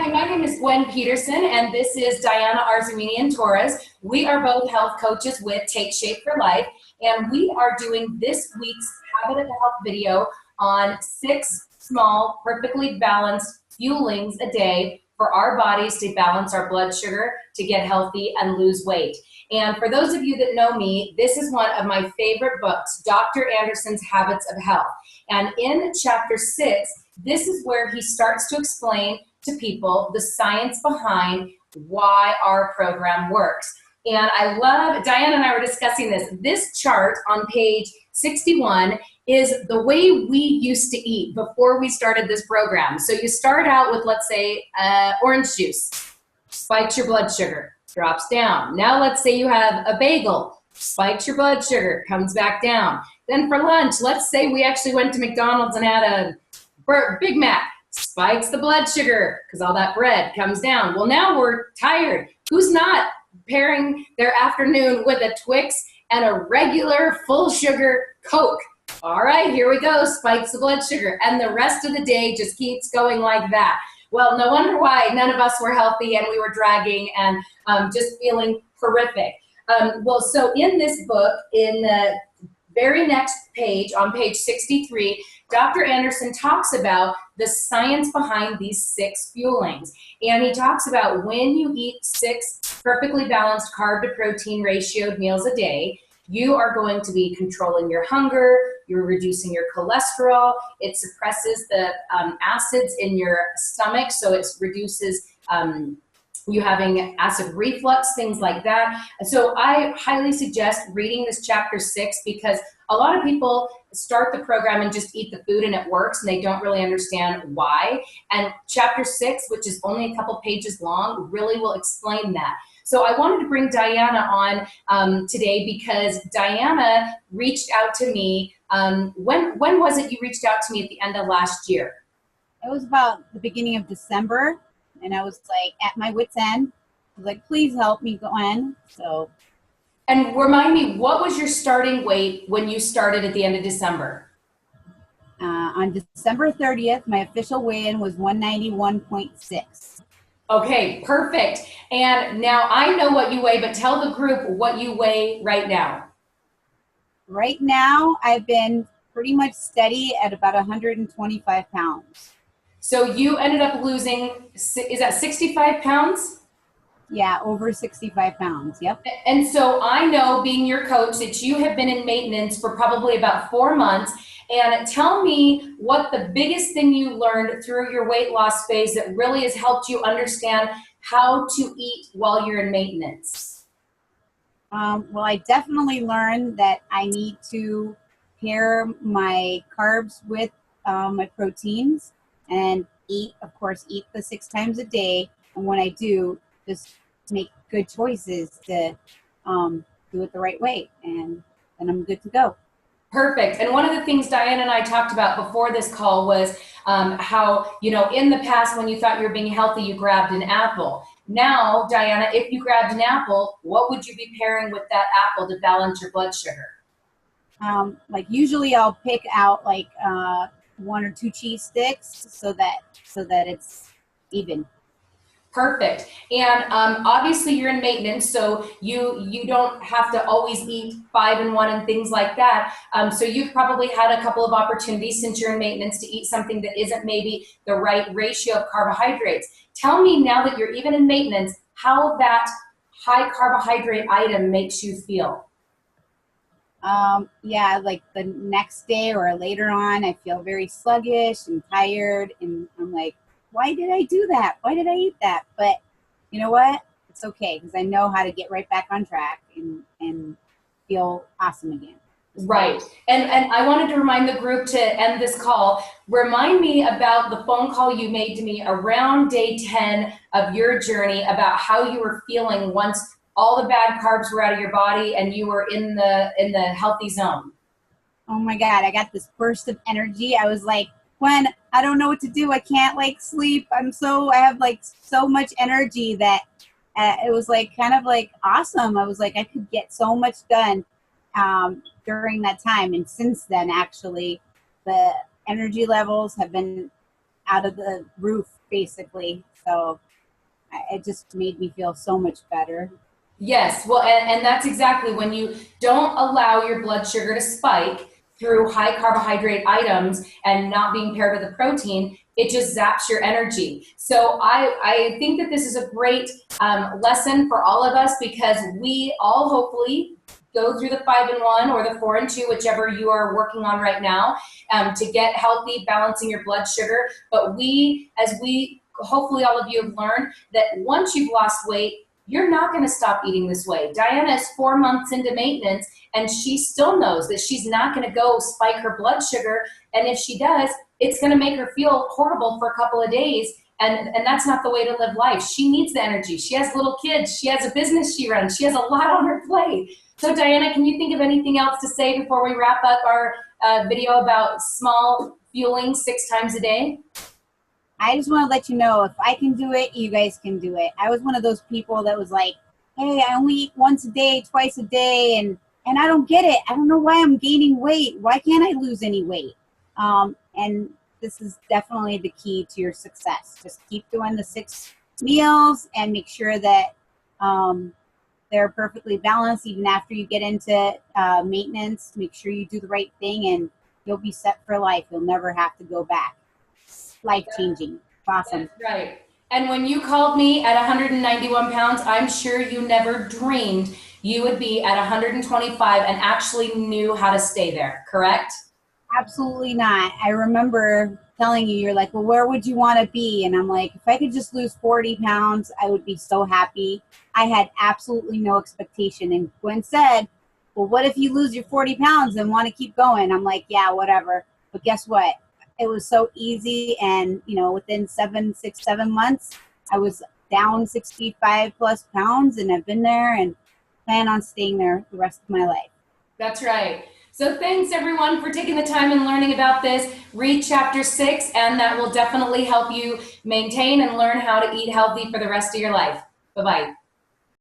Hi, my name is Gwen Peterson, and this is Diana Arzaminian Torres. We are both health coaches with Take Shape for Life, and we are doing this week's Habit of Health video on 6 small, perfectly balanced fuelings a day for our bodies to balance our blood sugar, to get healthy and lose weight. And for those of you that know me, this is one of my favorite books, Dr. Anderson's Habits of Health. And in chapter 6, this is where he starts to explain to people the science behind why our program works. And I love, Diana and I were discussing this. This chart on page 61 is the way we used to eat before we started this program. So you start out with, let's say, orange juice, spikes your blood sugar, drops down. Now let's say you have a bagel, spikes your blood sugar, comes back down. Then for lunch, let's say we actually went to McDonald's and had a Big Mac, spikes the blood sugar because all that bread comes down. Well, now we're tired. Who's not pairing their afternoon with a Twix and a regular full sugar Coke? All right, here we go, spikes the blood sugar. And the rest of the day just keeps going like that. Well, no wonder why none of us were healthy and we were dragging and just feeling horrific. So in this book, in the very next page, on page 63, Dr. Anderson talks about the science behind these 6 fuelings. And he talks about when you eat 6 perfectly balanced carb to protein ratioed meals a day, you are going to be controlling your hunger, you're reducing your cholesterol, it suppresses the acids in your stomach, so it reduces you having acid reflux, things like that. So I highly suggest reading this chapter 6 because a lot of people start the program and just eat the food and it works and they don't really understand why. And chapter 6, which is only a couple pages long, really will explain that. So I wanted to bring Diana on today because Diana reached out to me. When was it you reached out to me at the end of last year? It was about the beginning of December. And I was like at my wit's end. I was like, please help me, Gwen. So. And remind me, what was your starting weight when you started at the end of December? On December 30th, my official weigh-in was 191.6. Okay, perfect. And now I know what you weigh, but tell the group what you weigh right now. Right now, I've been pretty much steady at about 125 pounds. So you ended up losing, is that 65 pounds? Yeah, over 65 pounds, yep. And so I know, being your coach, that you have been in maintenance for probably about 4 months. And tell me what the biggest thing you learned through your weight loss phase that really has helped you understand how to eat while you're in maintenance. Well, I definitely learned that I need to pair my carbs with my proteins. And eat the 6 times a day. And when I do, just make good choices to do it the right way. And then I'm good to go. Perfect. And one of the things Diana and I talked about before this call was how, in the past when you thought you were being healthy, you grabbed an apple. Now, Diana, if you grabbed an apple, what would you be pairing with that apple to balance your blood sugar? Usually I'll pick out 1 or 2 cheese sticks so that it's even. Perfect. And obviously you're in maintenance, so you don't have to always eat 5 in 1 and things like that. So you've probably had a couple of opportunities since you're in maintenance to eat something that isn't maybe the right ratio of carbohydrates. Tell me, now that you're even in maintenance, how that high carbohydrate item makes you feel. Like the next day or later on, I feel very sluggish and tired, and I'm like, why did I do that? Why did I eat that? But you know what? It's okay, because I know how to get right back on track and feel awesome again. Right. And I wanted to remind the group to end this call. Remind me about the phone call you made to me around day 10 of your journey about how you were feeling once all the bad carbs were out of your body and you were in the healthy zone. Oh my God, I got this burst of energy. I was like, Gwen, I don't know what to do. I can't sleep. I have so much energy that it was kind of awesome. I was like, I could get so much done during that time. And since then, actually, the energy levels have been out of the roof, basically. So it just made me feel so much better. Yes, well, and that's exactly when you don't allow your blood sugar to spike through high carbohydrate items and not being paired with a protein, it just zaps your energy. So I think that this is a great lesson for all of us, because we all hopefully go through the 5-in-1 or the 4-in-2, whichever you are working on right now, to get healthy, balancing your blood sugar. But hopefully all of you have learned that once you've lost weight, you're not going to stop eating this way. Diana is 4 months into maintenance, and she still knows that she's not going to go spike her blood sugar. And if she does, it's going to make her feel horrible for a couple of days. And that's not the way to live life. She needs the energy. She has little kids. She has a business she runs. She has a lot on her plate. So Diana, can you think of anything else to say before we wrap up our video about small fueling 6 times a day? I just want to let you know, if I can do it, you guys can do it. I was one of those people that was like, hey, I only eat once a day, twice a day, and I don't get it. I don't know why I'm gaining weight. Why can't I lose any weight? And this is definitely the key to your success. Just keep doing the 6 meals and make sure that they're perfectly balanced even after you get into maintenance. Make sure you do the right thing, and you'll be set for life. You'll never have to go back. Life-changing. Awesome. That's right. And when you called me at 191 pounds, I'm sure you never dreamed you would be at 125 and actually knew how to stay there, correct? Absolutely not. I remember telling you, you're like, well, where would you want to be? And I'm like, if I could just lose 40 pounds, I would be so happy. I had absolutely no expectation. And Gwen said, well, what if you lose your 40 pounds and want to keep going? I'm like, yeah, whatever. But guess what? It was so easy, and within 7 months, I was down 65 plus pounds, and I've been there and plan on staying there the rest of my life. That's right. So thanks everyone for taking the time and learning about this. Read chapter 6, and that will definitely help you maintain and learn how to eat healthy for the rest of your life. Bye-bye.